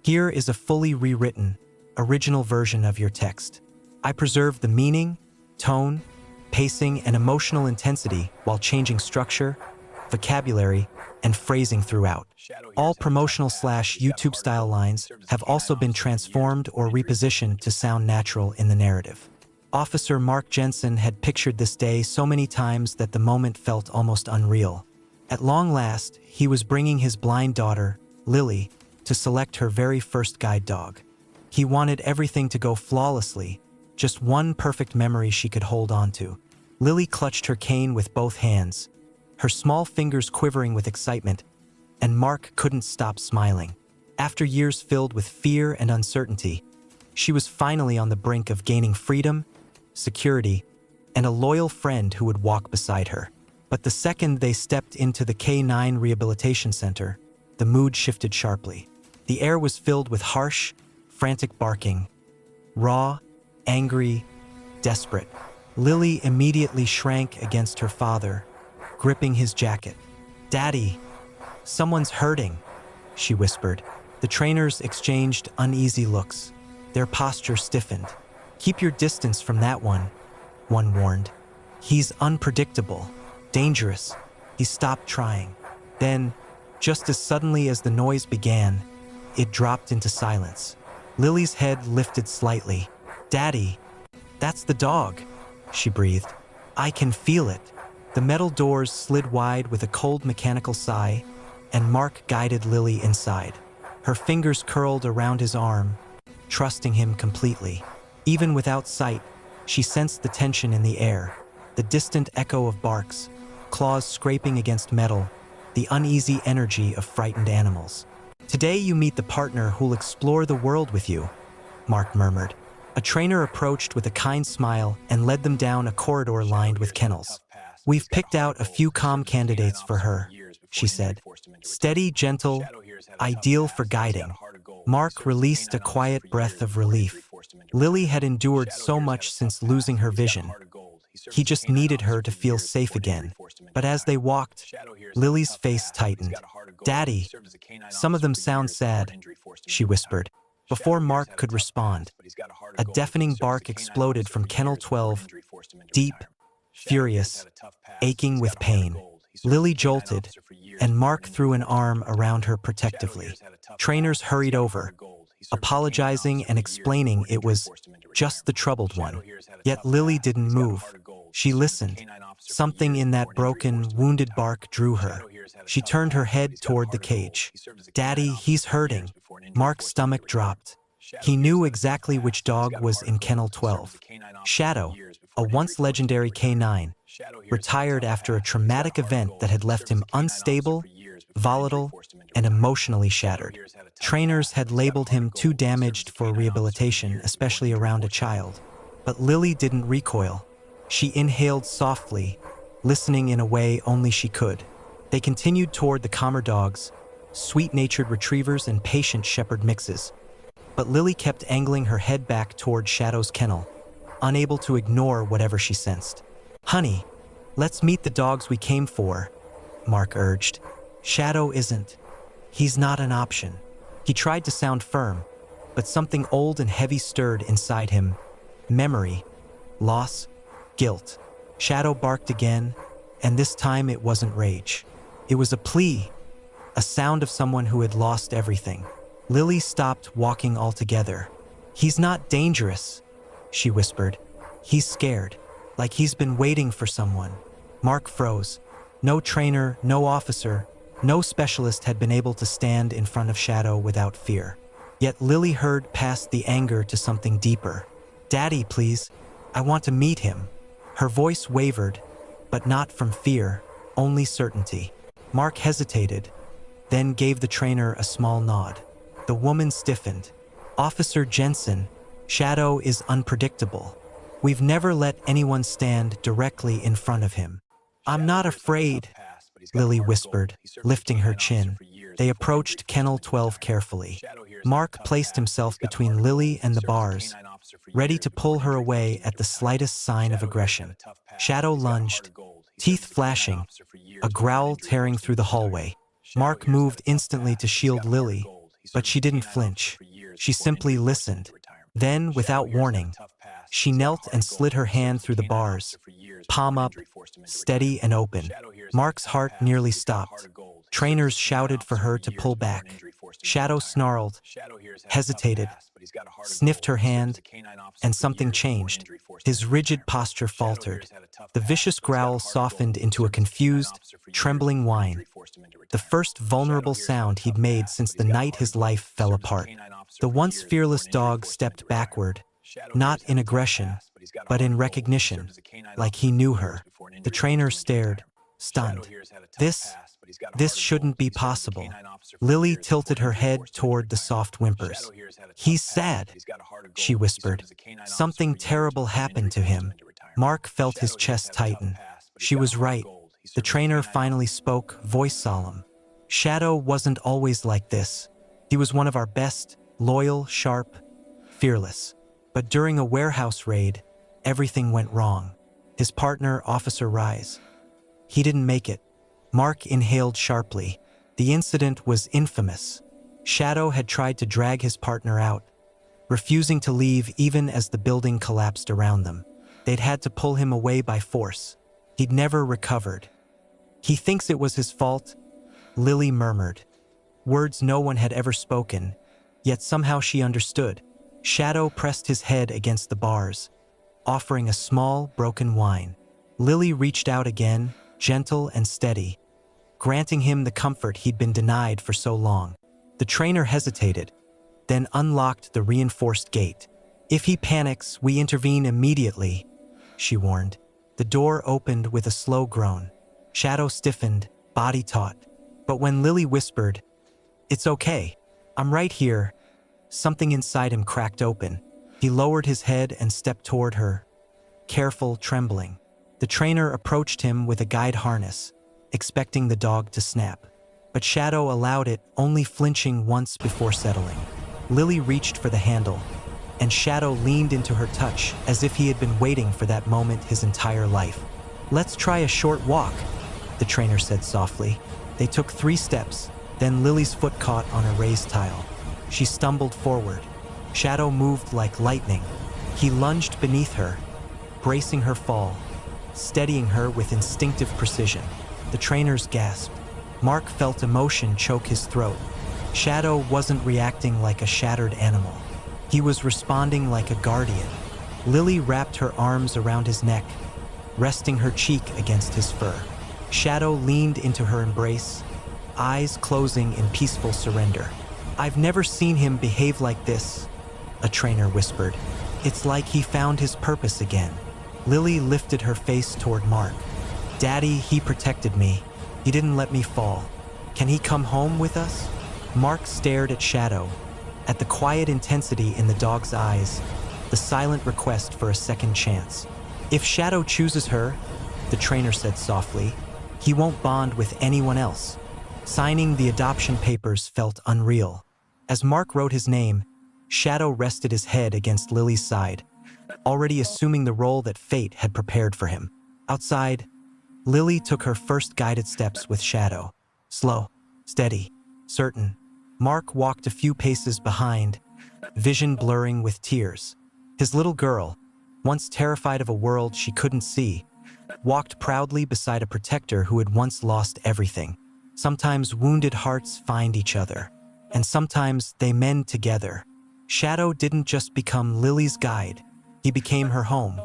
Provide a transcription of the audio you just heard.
Here is a fully rewritten, original version of your text. I preserved the meaning, tone, pacing, and emotional intensity while changing structure, vocabulary, and phrasing throughout. All promotional/YouTube style lines have also been transformed or repositioned to sound natural in the narrative. Officer Mark Jensen had pictured this day so many times that the moment felt almost unreal. At long last, he was bringing his blind daughter, Lily, to select her very first guide dog. He wanted everything to go flawlessly, just one perfect memory she could hold on to. Lily clutched her cane with both hands, her small fingers quivering with excitement, and Mark couldn't stop smiling. After years filled with fear and uncertainty, she was finally on the brink of gaining freedom, security, and a loyal friend who would walk beside her. But the second they stepped into the K9 Rehabilitation Center, the mood shifted sharply. The air was filled with harsh, frantic barking. Raw, angry, desperate. Lily immediately shrank against her father, gripping his jacket. "Daddy, someone's hurting," she whispered. The trainers exchanged uneasy looks. Their posture stiffened. "Keep your distance from that one warned. "He's unpredictable, dangerous." He stopped trying. Then, just as suddenly as the noise began, it dropped into silence. Lily's head lifted slightly. "Daddy, that's the dog," she breathed. "I can feel it." The metal doors slid wide with a cold mechanical sigh, and Mark guided Lily inside. Her fingers curled around his arm, trusting him completely. Even without sight, she sensed the tension in the air, the distant echo of barks, claws scraping against metal, the uneasy energy of frightened animals. "Today you meet the partner who'll explore the world with you," Mark murmured. A trainer approached with a kind smile and led them down a corridor lined with kennels. "We've picked out a few calm candidates for her," she said. "Steady, gentle, ideal for guiding." Mark released a quiet breath of relief. Lily had endured so much since losing her vision. He just needed her to feel safe again. But as they walked, Lily's face tightened. "Daddy, some of them sound sad," she whispered. Before Mark could respond, a deafening bark exploded from Kennel 12, deep, furious, aching with pain. Lily jolted, and Mark threw an arm around her protectively. Trainers hurried over, apologizing and explaining it was just the troubled one. Yet Lily didn't move. She listened. Something in that broken, wounded bark drew her. She turned her head toward the cage. "Daddy, he's hurting." Mark's stomach dropped. He knew exactly which dog was in Kennel 12. Shadow, a once legendary K9, retired after a traumatic event that had left him unstable, volatile, and emotionally shattered. Trainers had labeled him too damaged for rehabilitation, especially around a child. But Lily didn't recoil. She inhaled softly, listening in a way only she could. They continued toward the calmer dogs, sweet-natured retrievers and patient shepherd mixes. But Lily kept angling her head back toward Shadow's kennel, unable to ignore whatever she sensed. "Honey, let's meet the dogs we came for," Mark urged. "Shadow isn't. He's not an option." He tried to sound firm, but something old and heavy stirred inside him. Memory, loss, guilt. Shadow barked again, and this time it wasn't rage. It was a plea, a sound of someone who had lost everything. Lily stopped walking altogether. "He's not dangerous," she whispered. "He's scared, like he's been waiting for someone." Mark froze. No trainer, no officer, no specialist had been able to stand in front of Shadow without fear. Yet Lily heard past the anger to something deeper. "Daddy, please, I want to meet him." Her voice wavered, but not from fear, only certainty. Mark hesitated, then gave the trainer a small nod. The woman stiffened. "Officer Jensen, Shadow is unpredictable. We've never let anyone stand directly in front of him." "I'm not afraid," Lily whispered, lifting her chin. They approached Kennel 12 carefully. Mark placed himself between Lily and the bars, ready to pull her away at the slightest sign of aggression. Shadow lunged, teeth flashing, a growl tearing through the hallway. Mark moved instantly to shield Lily, But she didn't flinch. She simply listened. Then, without warning, she knelt and slid her hand through the bars, palm up, steady and open. Mark's heart nearly stopped. Trainers shouted for her to pull back. Shadow snarled, hesitated, sniffed her hand, and something changed. His rigid posture faltered. The vicious growl softened into a confused, trembling whine. The first vulnerable sound he'd made since the night his life fell apart. The once fearless dog stepped backward, not in aggression, but in recognition, like he knew her. The trainer stared, stunned. This shouldn't be possible. Lily tilted her head toward the soft whimpers. He's sad, she whispered. Something terrible happened to him. Mark felt his chest tighten. She was right. The trainer finally spoke, voice solemn. Shadow wasn't always like this. He was one of our best, loyal, sharp, fearless. But during a warehouse raid, everything went wrong. His partner, Officer Rise. He didn't make it. Mark inhaled sharply. The incident was infamous. Shadow had tried to drag his partner out, refusing to leave even as the building collapsed around them. They'd had to pull him away by force. He'd never recovered. He thinks it was his fault, Lily murmured. Words no one had ever spoken, yet somehow she understood. Shadow pressed his head against the bars, offering a small, broken whine. Lily reached out again, gentle and steady, granting him the comfort he'd been denied for so long. The trainer hesitated, then unlocked the reinforced gate. If he panics, we intervene immediately, she warned. The door opened with a slow groan. Shadow stiffened, body taut. But when Lily whispered, "It's okay, I'm right here," something inside him cracked open. He lowered his head and stepped toward her, careful, trembling. The trainer approached him with a guide harness, expecting the dog to snap. But Shadow allowed it, only flinching once before settling. Lily reached for the handle, and Shadow leaned into her touch as if he had been waiting for that moment his entire life. "Let's try a short walk," the trainer said softly. They took 3 steps, then Lily's foot caught on a raised tile. She stumbled forward. Shadow moved like lightning. He lunged beneath her, bracing her fall, steadying her with instinctive precision. The trainers gasped. Mark felt emotion choke his throat. Shadow wasn't reacting like a shattered animal. He was responding like a guardian. Lily wrapped her arms around his neck, resting her cheek against his fur. Shadow leaned into her embrace, eyes closing in peaceful surrender. "I've never seen him behave like this," a trainer whispered. "It's like he found his purpose again." Lily lifted her face toward Mark. "Daddy, he protected me. He didn't let me fall. Can he come home with us?" Mark stared at Shadow, at the quiet intensity in the dog's eyes, the silent request for a second chance. "If Shadow chooses her," the trainer said softly, "he won't bond with anyone else." Signing the adoption papers felt unreal. As Mark wrote his name, Shadow rested his head against Lily's side, already assuming the role that fate had prepared for him. Outside, Lily took her first guided steps with Shadow. Slow, steady, certain. Mark walked a few paces behind, vision blurring with tears. His little girl, once terrified of a world she couldn't see, walked proudly beside a protector who had once lost everything. Sometimes wounded hearts find each other, and sometimes they mend together. Shadow didn't just become Lily's guide, he became her home,